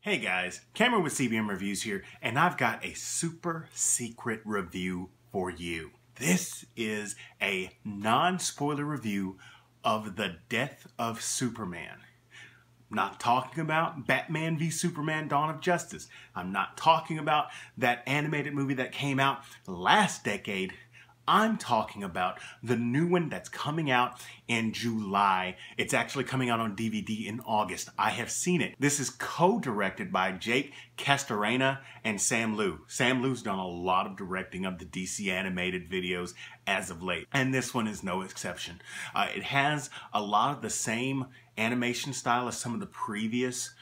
Hey guys, Cameron with CBM Reviews here, and I've got a super secret review for you. This is a non-spoiler review of The Death of Superman. I'm not talking about Batman v Superman Dawn of Justice. I'm not talking about that animated movie that came out last decade. I'm talking about the new one that's coming out in July. It's actually coming out on DVD in August. I have seen it. This is co-directed by Jake Castorena and Sam Liu. Sam Liu's done a lot of directing of the DC animated videos as of late, and this one is no exception. It has a lot of the same animation style as some of the previous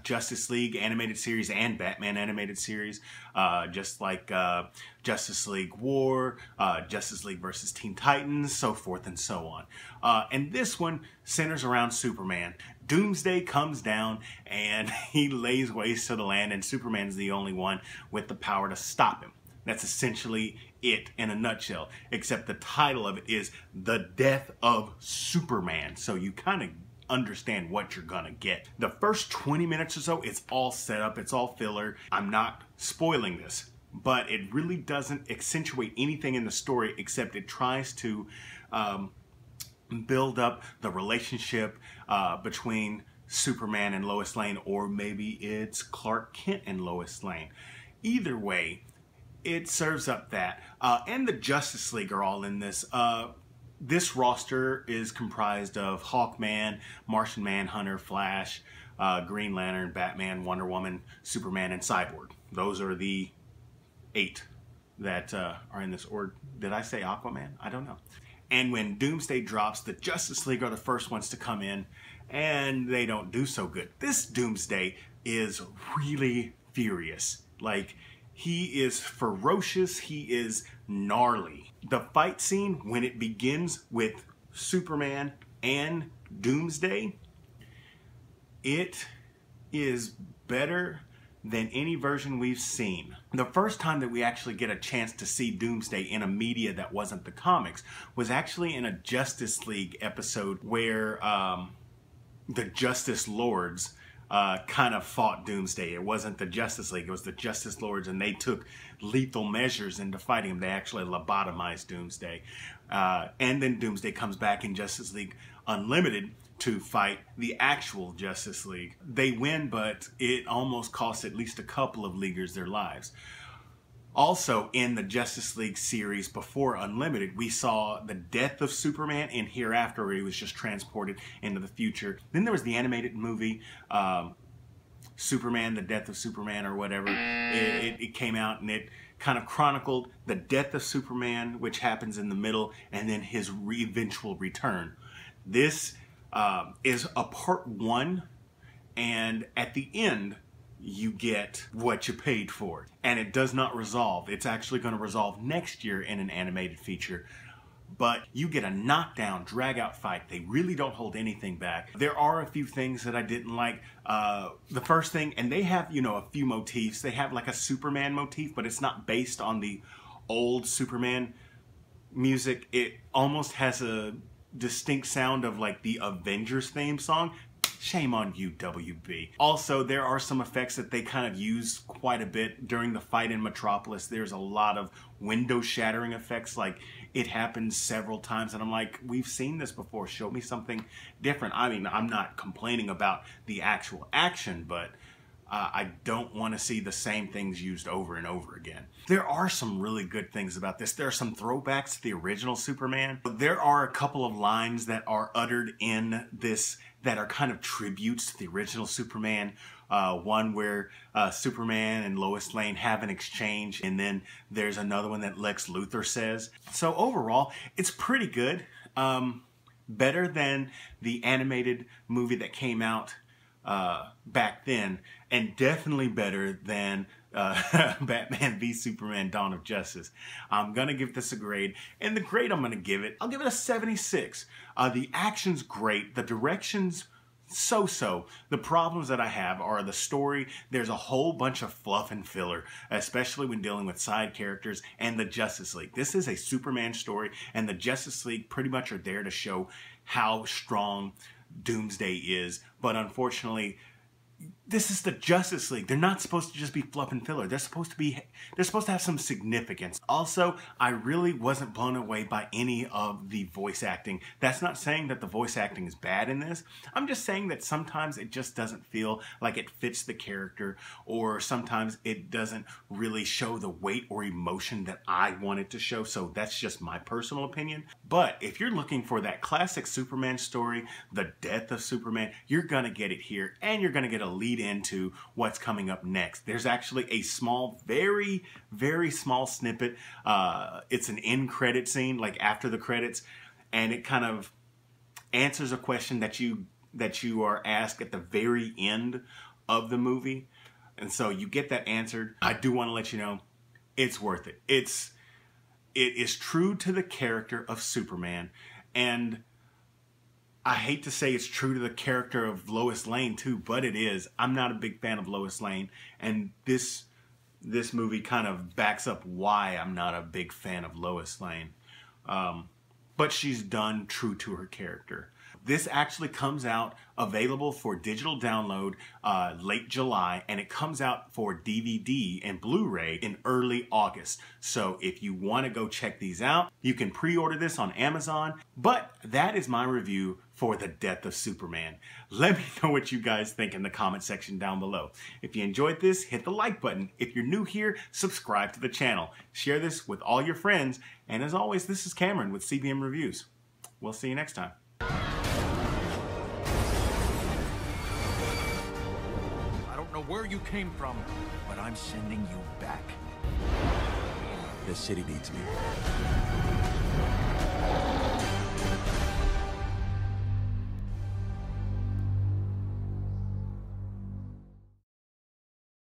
Justice League animated series and Batman animated series, just like Justice League War, Justice League versus Teen Titans, so forth and so on. And this one centers around Superman. Doomsday comes down and he lays waste to the land, and Superman's the only one with the power to stop him. That's essentially it in a nutshell, except the title of it is The Death of Superman, so you kind of understand what you're gonna get. The first 20 minutes or so, it's all set up, it's all filler. I'm not spoiling this, but it really doesn't accentuate anything in the story, except it tries to build up the relationship between Superman and Lois Lane, or maybe it's Clark Kent and Lois Lane. Either way, it serves up that. And the Justice League are all in this. This roster is comprised of Hawkman, Martian Manhunter, Flash, Green Lantern, Batman, Wonder Woman, Superman, and Cyborg. Those are the 8 that are in this. Or did I say Aquaman? I don't know. And when Doomsday drops, the Justice League are the first ones to come in, and they don't do so good. This Doomsday is really furious. Like, he is ferocious, he is gnarly. The fight scene, when it begins with Superman and Doomsday, it is better than any version we've seen. The first time that we actually get a chance to see Doomsday in a media that wasn't the comics was actually in a Justice League episode where the Justice Lords kind of fought Doomsday. It wasn't the Justice League, it was the Justice Lords, and they took lethal measures into fighting him. They actually lobotomized Doomsday. And then Doomsday comes back in Justice League Unlimited to fight the actual Justice League. They win, but it almost costs at least a couple of Leaguers their lives. Also, in the Justice League series before Unlimited, we saw the death of Superman, and hereafter where he was just transported into the future. Then there was the animated movie, Superman, The Death of Superman, or whatever. It came out, and it kind of chronicled the death of Superman, which happens in the middle, and then his eventual return. This is a part 1, and at the end, you get what you paid for. And it does not resolve. It's actually going to resolve next year in an animated feature. But you get a knockdown, drag-out fight. They really don't hold anything back. There are a few things that I didn't like. The first thing, and they have, you know, a few motifs. They have like a Superman motif, but it's not based on the old Superman music. It almost has a distinct sound of like the Avengers theme song. Shame on you, WB. Also, there are some effects that they kind of use quite a bit during the fight in Metropolis. There's a lot of window shattering effects. Like, it happens several times, and I'm like, we've seen this before. Show me something different. I mean, I'm not complaining about the actual action, but I don't want to see the same things used over and over again. There are some really good things about this. There are some throwbacks to the original Superman. There are a couple of lines that are uttered in this that are kind of tributes to the original Superman. One where Superman and Lois Lane have an exchange, and then there's another one that Lex Luthor says. So overall, it's pretty good. Better than the animated movie that came out back then, and definitely better than Batman v Superman Dawn of Justice. I'm gonna give this a grade, and the grade I'm gonna give it, I'll give it a 76. The action's great, the direction's so-so. The problems that I have are the story. There's a whole bunch of fluff and filler, especially when dealing with side characters and the Justice League. This is a Superman story, and the Justice League pretty much are there to show how strong Doomsday is, but unfortunately, this is the Justice League. They're not supposed to just be fluff and filler. They're supposed to have some significance. Also, I really wasn't blown away by any of the voice acting. That's not saying that the voice acting is bad in this. I'm just saying that sometimes it just doesn't feel like it fits the character, or sometimes it doesn't really show the weight or emotion that I want it to show. So that's just my personal opinion. But if you're looking for that classic Superman story, the death of Superman, you're gonna get it here, and you're gonna get a lead into what's coming up next. There's actually a small, very, very small snippet. It's an end credit scene, like after the credits, and it kind of answers a question that you are asked at the very end of the movie. And so you get that answered. I do want to let you know, it's worth it. It is true to the character of Superman, and I hate to say it's true to the character of Lois Lane too, but it is. I'm not a big fan of Lois Lane, and this movie kind of backs up why I'm not a big fan of Lois Lane. But she's done true to her character. This actually comes out available for digital download late July, and it comes out for DVD and Blu-ray in early August. So if you want to go check these out, you can pre-order this on Amazon. But that is my review for The Death of Superman. Let me know what you guys think in the comment section down below. If you enjoyed this, hit the like button. If you're new here, subscribe to the channel. Share this with all your friends. And as always, this is Cameron with CBM Reviews. We'll see you next time. Where you came from, but I'm sending you back. The city needs me.